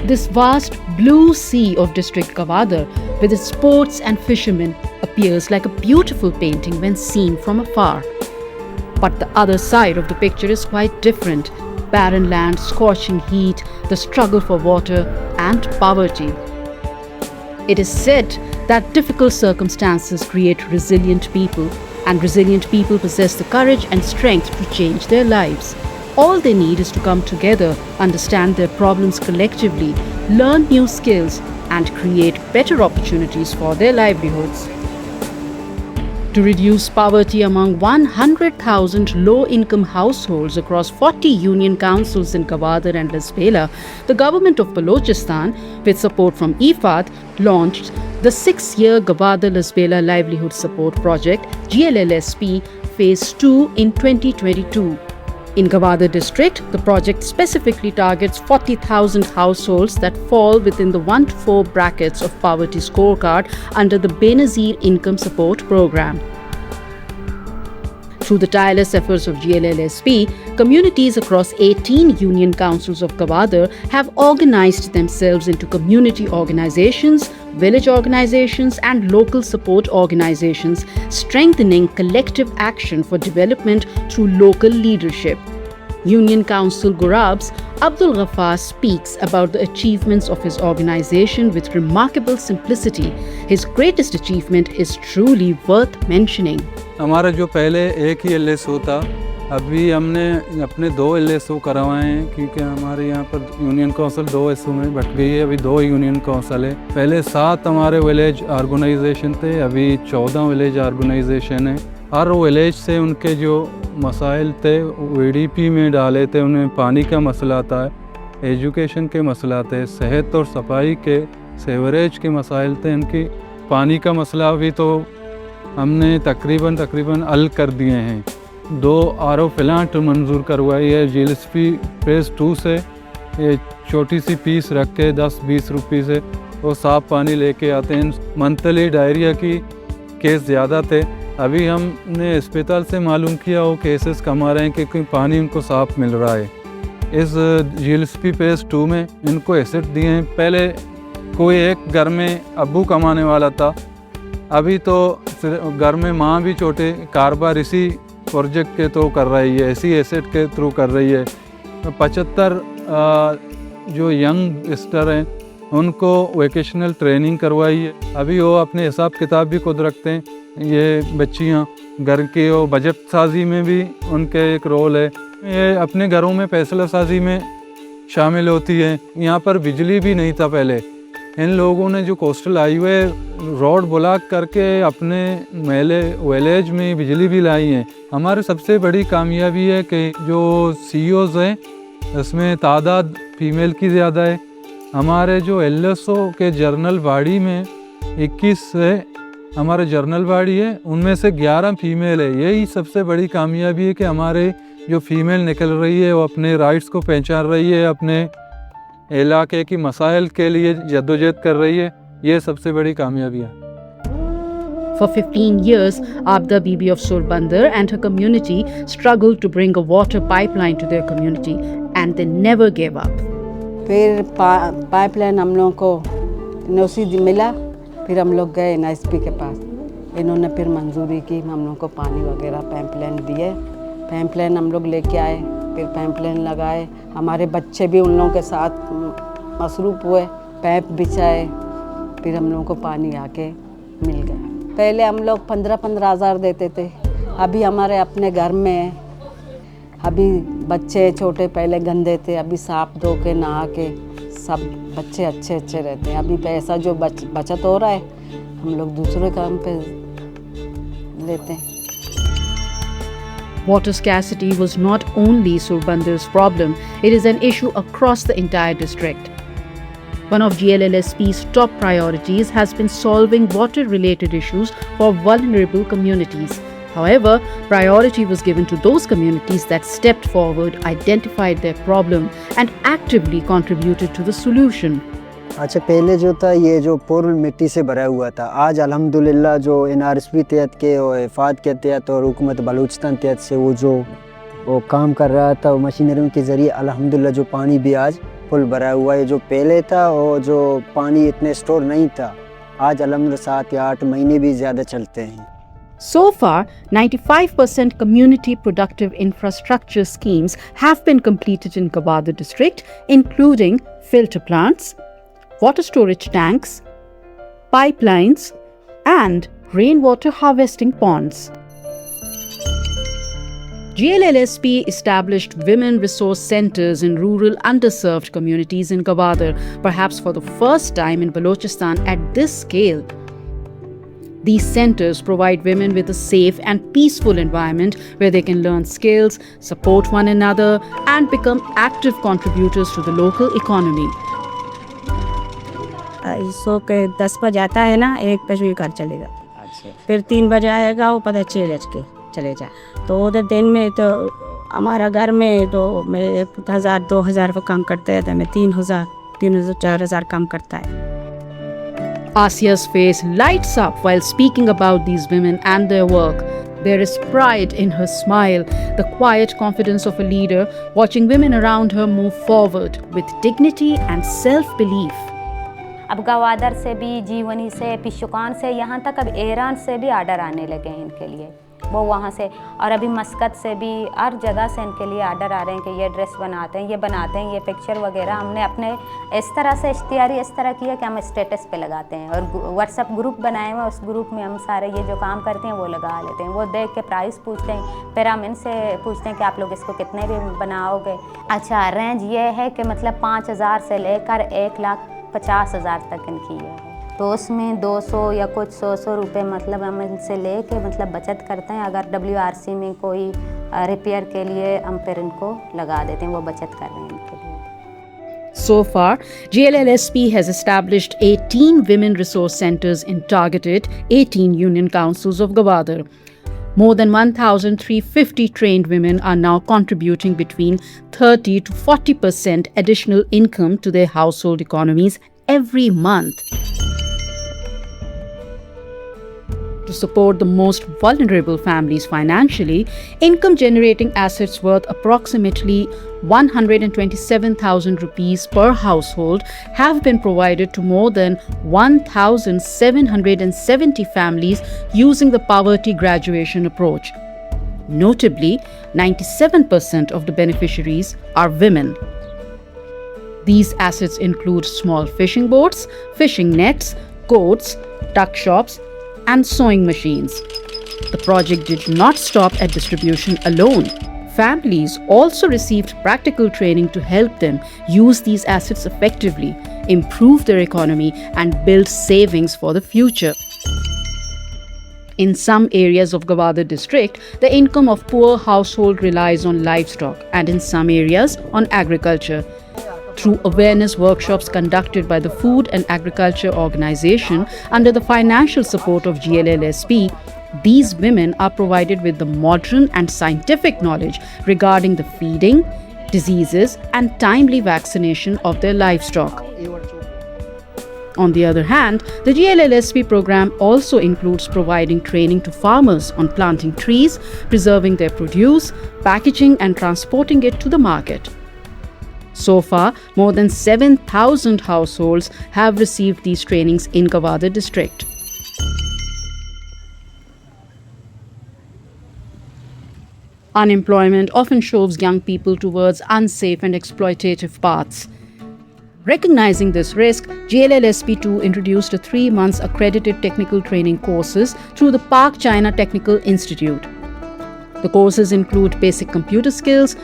This vast blue sea of district Gwadar, with its ports and fishermen, appears like a beautiful painting when seen from afar. But the other side of the picture is quite different. Barren land, scorching heat, the struggle for water, and poverty. It is said that difficult circumstances create resilient people, and resilient people possess the courage and strength to change their lives. All they need is to come together, understand their problems collectively, learn new skills, and create better opportunities for their livelihoods. To reduce poverty among 100,000 low-income households across 40 union councils in Gwadar and Lasbela, the government of Balochistan, with support from IFAD, launched the 6-year Gwadar-Lasbela Livelihood Support Project GLLSP Phase 2 in 2022. In Gwadar district, the project specifically targets 40,000 households that fall within the 1 to 4 brackets of poverty scorecard under the Benazir Income Support Program. Through the tireless efforts of GLLSP, communities across 18 union councils of Gwadar have organized themselves into community organizations, village organizations and local support organizations, strengthening collective action for development through local leadership. Union Council Gurab's Abdul Ghaffar speaks about the achievements of his organization with remarkable simplicity. His greatest achievement is truly worth mentioning. हमारा जो पहले एक ही LSO था, अभी हमने अपने 2 LSO करवाए हैं क्योंकि हमारे यहाँ पर यूनियन काउंसिल 2 हिस्सों में बट गई है। अभी 2 यूनियन काउंसिल है। पहले 7 हमारे विलेज ऑर्गेनाइजेशन थे, अभी 14 विलेज ऑर्गेनाइजेशन है। हर विलेज से उनके जो मसाइल थे VDP में डाले थे। उन्हें पानी का मसला था, एजुकेशन के मसला थे, सेहत और सफाई के, सेवरेज के मसाइल थे। इनकी पानी का मसला भी तो हमने तकरीबन हल कर दिए हैं। 2 RO प्लांट मंजूर करवाई है GLSP फेज़ 2 से। ये छोटी सी फीस रख के 10-20 रुपये से वो साफ़ पानी लेके आते हैं। मंथली डायरिया की केस ज़्यादा थे, अभी हमने अस्पताल से मालूम किया वो केसेस कम आ रहे हैं क्योंकि पानी उनको साफ़ मिल रहा है। इस GLSP फेज़ 2 में इनको एसेट दिए हैं। पहले कोई एक घर में अब्बू कमाने वाला था, अभी तो घर में माँ भी छोटे कारोबार इसी प्रोजेक्ट के थ्रू कर रही है, इसी एसेट के थ्रू कर रही है। 75 जो यंग स्टर हैं उनको वोकेशनल ट्रेनिंग करवाई है। अभी वो अपने हिसाब किताब भी खुद रखते हैं। ये बच्चियाँ घर की वो बजट साजी में भी उनके एक रोल है। ये अपने घरों में फैसला साजी में शामिल होती है। यहाँ पर बिजली भी नहीं था पहले। इन लोगों ने जो कोस्टल हाईवे रोड ब्लॉक करके अपने मेले विलेज में बिजली भी लाई है। हमारी सबसे बड़ी कामयाबी है कि जो CEOs हैं इसमें तादाद फीमेल की ज़्यादा है। हमारे जो LSO के जर्नल बॉडी में 21 है हमारे जर्नल बॉडी है, उनमें से 11 फीमेल है। यही सबसे बड़ी कामयाबी है कि हमारे जो फीमेल निकल रही है वो अपने राइट्स को पहचान रही है, अपने इलाके की मसाइल के लिए जद्दोजहद कर रही है। ये सबसे बड़ी कामयाबी है। For 15 years, Abda Bibi of Surbandar and her community struggled to bring a water pipeline to their community and they never gave up. फिर पाइपलाइन हम लोगों को नौसी मिला, फिर हम लोग गए NISP के पास। इन्होंने फिर मंजूरी की, हम लोगों को पानी वगैरह पाइपलाइन दिए। पाइपलाइन हम लोग लेके आए, फिर पाइपलाइन लगाए। हमारे बच्चे भी उन लोगों के साथ मसरूफ़ हुए, पाइप बिछाए, फिर हम लोगों को पानी आके मिल गया। पहले हम लोग 15-15 हज़ार देते थे, अभी हमारे अपने घर में अभी बच्चे छोटे पहले गंदे थे, अभी साफ धो के नहा के सब बच्चे अच्छे रहते हैं। अभी पैसा जो बचत हो रहा है हम लोग दूसरे काम पे लेते हैं। Water scarcity was not only Surbandar's problem, it is an issue across the entire district. One of GLLSP's top priorities has been solving water-related issues for vulnerable communities. However, priority was given to those communities that stepped forward, identified their problem, and actively contributed to the solution. अच्छा, पहले जो था ये जो पूर्व मिट्टी से भरा हुआ था, आज अल्हम्दुलिल्लाह जो NRSP तहत के और इफ़ाद के तहत और हुकूमत बलूचिस्तान तहत से वो जो काम कर रहा था, वो मशीनरियों के ज़रिए अल्हम्दुलिल्लाह जो पानी भी आज फुल भरा हुआ है। जो पहले था और जो पानी इतने स्टोर नहीं था, आज अल्हम्दुलिल्लाह 7 या 8 महीने भी ज़्यादा चलते हैं। So far, 95% community productive infrastructure schemes have been completed in Gwadar district, including filter plants, water storage tanks, pipelines, and rainwater harvesting ponds. GLLSP established women resource centers in rural underserved communities in Gwadar, perhaps for the first time in Balochistan at this scale. These centers provide women with a safe and peaceful environment where they can learn skills, support one another, and become active contributors to the local economy. सो के 10 बजे आता है ना, 1 बजे घर चलेगा। अच्छा। फिर 3 बजे आएगा, वो पता 6 बज के चले जाए। तो उधर दिन में तो हमारा घर में तो मैं 1000-2000 रुपये कम करते हैं, तो मैं 3000-4000 कम करता है। Asia's face lights up while speaking about these women and their work. There is pride in her smile, the quiet confidence of a leader, watching women around her move forward with dignity and self-belief. अब गवादर से भी, जीवनी से, पिशुकान से, यहाँ तक अब Iran से भी आर्डर आने लगे हैं इनके लिए। वो वहाँ से, और अभी मस्कत से भी, हर जगह से इनके लिए आर्डर आ रहे हैं कि ये ड्रेस बनाते हैं, ये बनाते हैं, ये पिक्चर वगैरह। हमने अपने इस तरह से इश्तिहारी इस तरह किया कि हम स्टेटस पे लगाते हैं, और व्हाट्सएप ग्रुप बनाए हुए, उस ग्रुप में हम सारे ये जो काम करते हैं वो लगा लेते हैं। वो देख के प्राइस पूछते हैं, फिर हम इनसे पूछते हैं कि आप लोग इसको कितने भी बनाओगे। अच्छा, रेंज ये है कि मतलब 5000 से लेकर 1,50,000 तक इनकी है। तो उसमें 200 या कुछ 100 रुपये मतलब हम इनसे लेके मतलब बचत करते हैं। अगर WRC में कोई रिपेयर के लिए हम फिर इनको लगा देते हैं, वो बचत कर रहे हैं इनके लिए। So far, GLLSP has established 18 women resource centers in targeted 18 union councils of Gwadar. More than 1,350 trained women are now contributing between 30 to 40% additional income to their household economies every month. To support the most vulnerable families financially, income-generating assets worth approximately 127,000 rupees per household have been provided to more than 1,770 families using the poverty graduation approach. Notably, 97% of the beneficiaries are women. These assets include small fishing boats, fishing nets, goats, tuck shops, and sewing machines. The project did not stop at distribution alone. Families also received practical training to help them use these assets effectively, improve their economy, and build savings for the future. In some areas of Gwadar district, the income of poor household relies on livestock, and in some areas on agriculture. Through awareness workshops conducted by the Food and Agriculture Organization under the financial support of GLLSP, these women are provided with the modern and scientific knowledge regarding the feeding, diseases, and timely vaccination of their livestock. On the other hand, the GLLSP program also includes providing training to farmers on planting trees, preserving their produce, packaging, and transporting it to the market. So far, more than 7,000 households have received these trainings in Gwadar district. Unemployment often shoves young people towards unsafe and exploitative paths. Recognizing this risk, GLLSP2 introduced a 3-month accredited technical training courses through the Park China Technical Institute. The courses include basic computer skills,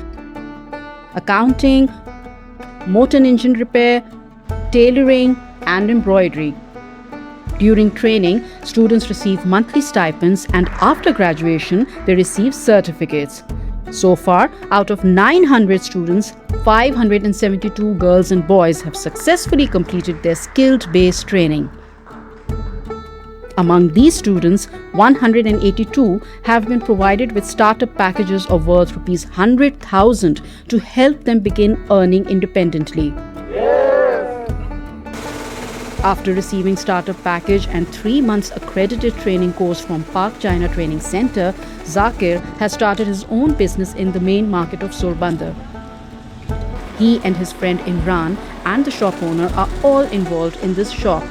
accounting, motor and engine repair, tailoring, and embroidery. During training, students receive monthly stipends, and after graduation, they receive certificates. So far, out of 900 students, 572 girls and boys have successfully completed their skill-based training. Among these students, 182 have been provided with startup packages of worth Rs 100,000 to help them begin earning independently. After receiving startup package and 3 months accredited training course from Park China Training Center, Zakir has started his own business in the main market of Surbandar. He and his friend Imran and the shop owner are all involved in this shop.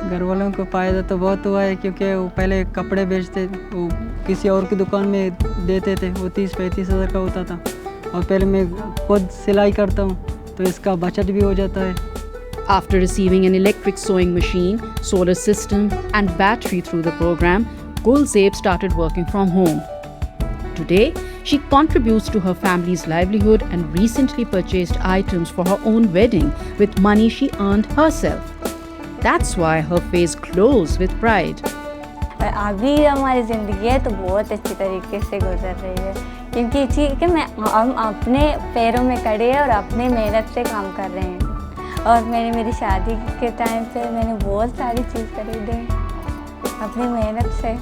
घर वालों को फ़ायदा तो बहुत हुआ है क्योंकि वो पहले कपड़े बेचते, वो किसी और की दुकान में देते थे, वो 30-35 हज़ार का होता था, और पहले मैं खुद सिलाई करता हूँ तो इसका बचत भी हो जाता है। After receiving an electric sewing machine, solar system and battery through the program, Gulzeb started working from home. Today, she contributes to her family's livelihood and recently purchased items for her own wedding with money she earned herself. That's why her face glows with pride. अभी हमारी ज़िंदगी है तो बहुत अच्छी तरीके से गुजर रही है, क्योंकि ठीक है हम अपने पैरों में खड़े हैं और अपने मेहनत से काम कर रहे हैं। और मैंने मेरी शादी के टाइम पे मैंने बहुत सारी चीज़ खरीदे अपनी मेहनत से।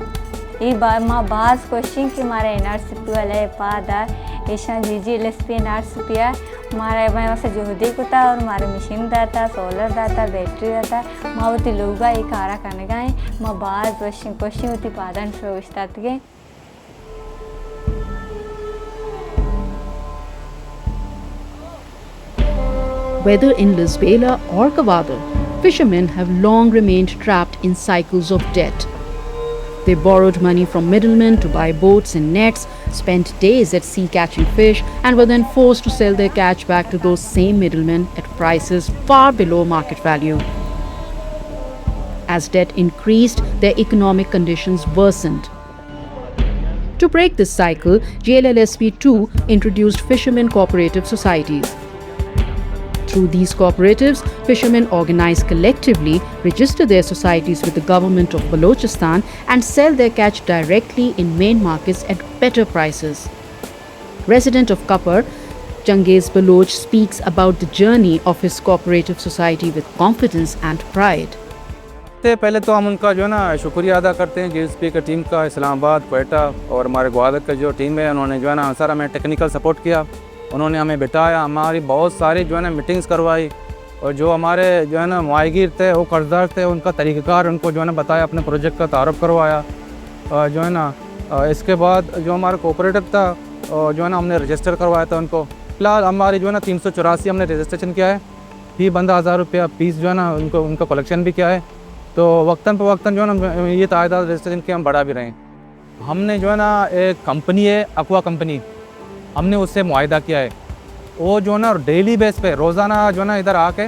ये माँ बाज़ कोशिश कि हमारा एनआरसीपी वाला है पादार ऐसा जीजी एलएसपी एनआरसीपी है हमारा मैं वैसे जोहदी को था और हमारे मशीन दाता सोलर दाता बैटरी दाता माँ होती लोगा ये कारा करने गए माँ बाज़ कोशिश होती पादन से उस्ताद के। Whether in Lisbela or Gwadar, fishermen have long remained trapped in cycles of debt. They borrowed money from middlemen to buy boats and nets, spent days at sea catching fish, and were then forced to sell their catch back to those same middlemen at prices far below market value. As debt increased, their economic conditions worsened. To break this cycle, JLLSP 2 introduced fishermen cooperative societies. Through these cooperatives, fishermen organize collectively, register their societies with the government of Balochistan and sell their catch directly in main markets at better prices. Resident of Kapar, Changiz Baloch speaks about the journey of his cooperative society with confidence and pride. पहले तो हम उनका जो है ना शुक्रिया अदा करते हैं जीएसपी की टीम का, इस्लामाबाद, क्वेटा और हमारे ग्वादर का जो टीम है उन्होंने जो है ना सारा हमें टेक्निकल सपोर्ट किया। उन्होंने हमें बिठाया, हमारी बहुत सारी जो है ना मीटिंग्स करवाई, और जो हमारे जो है ना मुआगिर थे वो कर्जदार थे उनका तरीक़ाकार उनको जो है ना बताया, अपने प्रोजेक्ट का तारुफ करवाया। जो है ना इसके बाद जो हमारा कोऑपरेटिव था जो है ना हमने रजिस्टर करवाया था उनको। फ़िलहाल हमारी जो है ना 384 हमने रजिस्ट्रेशन किया है, फी बंदा 1000 रुपया फीस जो है ना उनका कलेक्शन भी किया है। तो वक्तन पर वक्तन जो है ना ये तादाद रजिस्ट्रेशन के हम बढ़ा भी रहे हैं। हमने जो है ना एक कंपनी है अक्वा कंपनी, हमने उससे मुआहिदा किया है, वो जो है ना डेली बेस पे रोज़ाना जो है ना इधर आके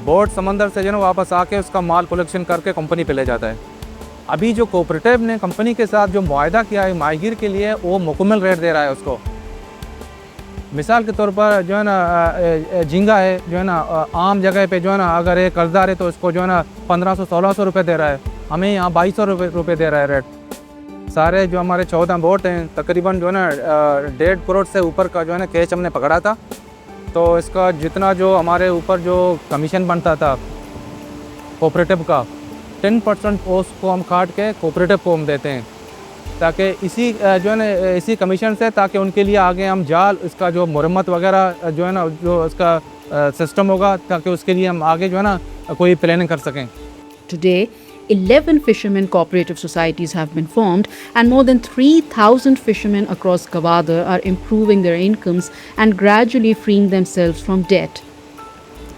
बोट समंदर से जो है ना वापस आके उसका माल कलेक्शन करके कंपनी पे ले जाता है। अभी जो कोऑपरेटिव ने कंपनी के साथ जो मुआहिदा किया है माहिर के लिए, वो मुकम्मल रेट दे रहा है उसको। मिसाल के तौर पर जो है ना झींगा है जो है ना आम जगह पे जो है ना अगर एक कर्जदार है तो उसको जो है ना 1500-1600 रुपये दे रहा है, हमें यहाँ 2200 रुपये दे रहा है रेट। सारे जो हमारे 14 बोट हैं तकरीबन जो है ना 1.5 करोड़ से ऊपर का जो है ना कैच हमने पकड़ा था। तो इसका जितना जो हमारे ऊपर जो कमीशन बनता था कोऑपरेटिव का 10% उसको हम काट के कोऑपरेटिव को हम देते हैं, ताकि इसी जो है ना इसी कमीशन से ताकि उनके लिए आगे हम जाल इसका जो मरम्मत वगैरह जो है ना जो इसका सिस्टम होगा ताकि उसके लिए हम आगे जो है ना कोई प्लानिंग कर सकें। Today, 11 fishermen cooperative societies have been formed and more than 3,000 fishermen across Gwadar are improving their incomes and gradually freeing themselves from debt.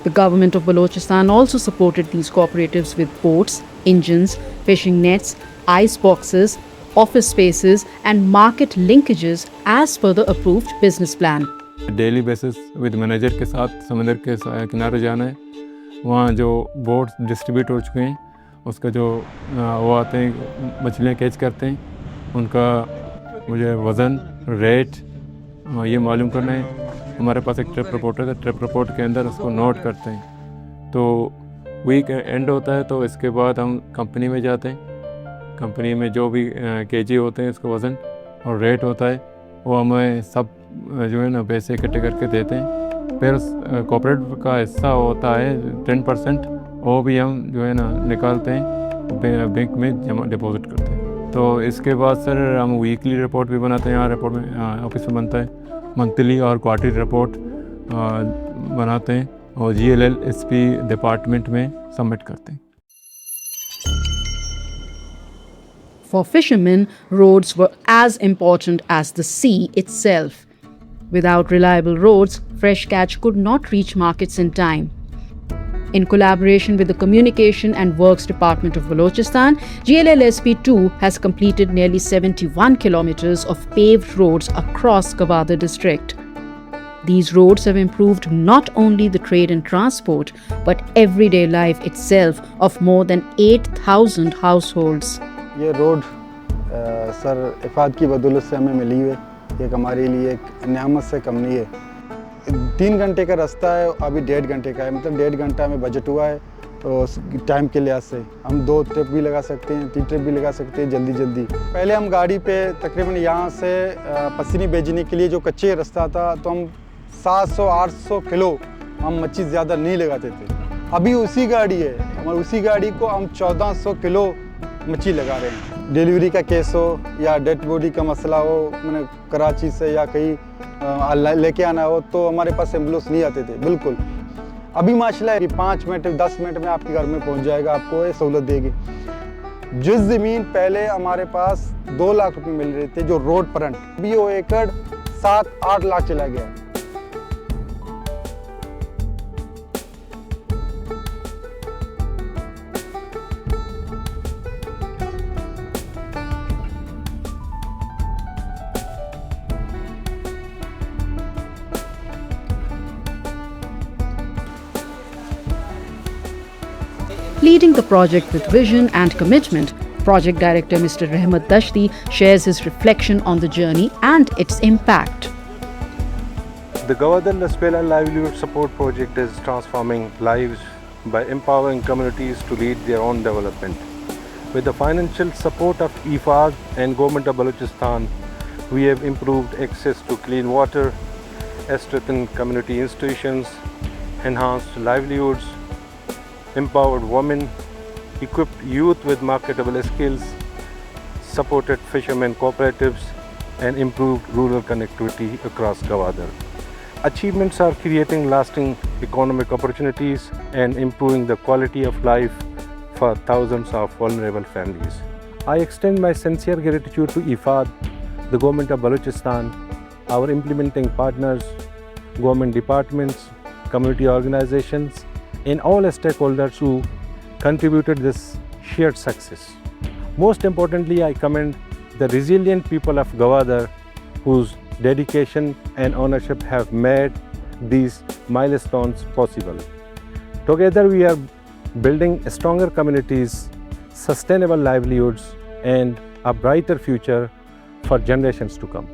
The government of Balochistan also supported these cooperatives with boats, engines, fishing nets, ice boxes, office spaces and market linkages as per the approved business plan. Daily basis with manager के साथ समंदर के किनारे जाना है, वहाँ जो boats distribute हो चुके हैं उसका जो वो आते हैं मछलियाँ कैच करते हैं, उनका मुझे वज़न रेट ये मालूम करना है। हमारे पास एक ट्रिप रिपोर्टर है, ट्रिप रिपोर्ट के अंदर उसको नोट करते हैं। तो वीक एंड होता है तो इसके बाद हम कंपनी में जाते हैं, कंपनी में जो भी केजी होते हैं उसका वज़न और रेट होता है, वो हमें सब जो है ना पैसे इकट्ठे करके देते हैं। फिर कॉर्पोरेट का हिस्सा होता है 10%, वो भी हम जो है ना निकालते हैं बैंक में जमा डिपॉजिट करते हैं। तो इसके बाद सर हम वीकली रिपोर्ट भी बनाते हैं, यहाँ रिपोर्ट में ऑफिस में बनता है, मंथली और क्वार्टरली रिपोर्ट बनाते हैं और GLLSP डिपार्टमेंट में सबमिट करते हैं। For fishermen, roads were as important as the sea itself. Without reliable roads, fresh catch could not reach markets in time. In collaboration with the Communication and Works Department of Balochistan, GLLSP-2 has completed nearly 71 kilometers of paved roads across Gwadar district. These roads have improved not only the trade and transport, but everyday life itself of more than 8,000 households. ये road sir इफ़ाद की बदौलत से हमें मिली है। एक हमारे लिए एक नेमत से कम नहीं है। 3 घंटे का रास्ता है, अभी 1.5 घंटे का है, मतलब 1.5 घंटा में बजट हुआ है। तो टाइम के लिहाज से हम 2 ट्रिप भी लगा सकते हैं, 3 ट्रिप भी लगा सकते हैं जल्दी। पहले हम गाड़ी पे तकरीबन यहाँ से पसीनी भेजने के लिए जो कच्चे रास्ता था, तो हम 700-800 किलो हम मच्छी ज़्यादा नहीं लगाते थे। अभी उसी गाड़ी है, हमारी उसी गाड़ी को हम 1400 किलो मच्छी लगा रहे हैं। डिलीवरी का केस हो या डेड बॉडी का मसला हो, मैंने कराची से या कहीं लेके आना हो, तो हमारे पास एम्बुलेंस नहीं आते थे बिल्कुल। अभी माशाल्लाह कि 5 मिनट 10 मिनट में आपके घर में पहुंच जाएगा, आपको ये सहूलत देगी। जिस ज़मीन पहले हमारे पास 2 लाख रुपए मिल रहे थे जो रोड फ्रंट, अभी वो एकड़ 7-8 लाख चला गया। Leading the project with vision and commitment, Project Director Mr. Rahmat Dashti shares his reflection on the journey and its impact. The Gwadar Lasbela Livelihood Support Project is transforming lives by empowering communities to lead their own development. With the financial support of IFAD and Government of Balochistan, we have improved access to clean water, strengthened community institutions, enhanced livelihoods, empowered women, equipped youth with marketable skills, supported fishermen cooperatives, and improved rural connectivity across Gwadar. Achievements are creating lasting economic opportunities and improving the quality of life for thousands of vulnerable families. I extend my sincere gratitude to IFAD, the Government of Balochistan, our implementing partners, government departments, community organizations, and all stakeholders who contributed this shared success. Most importantly, I commend the resilient people of Gwadar whose dedication and ownership have made these milestones possible. Together we are building stronger communities, sustainable livelihoods, and a brighter future for generations to come.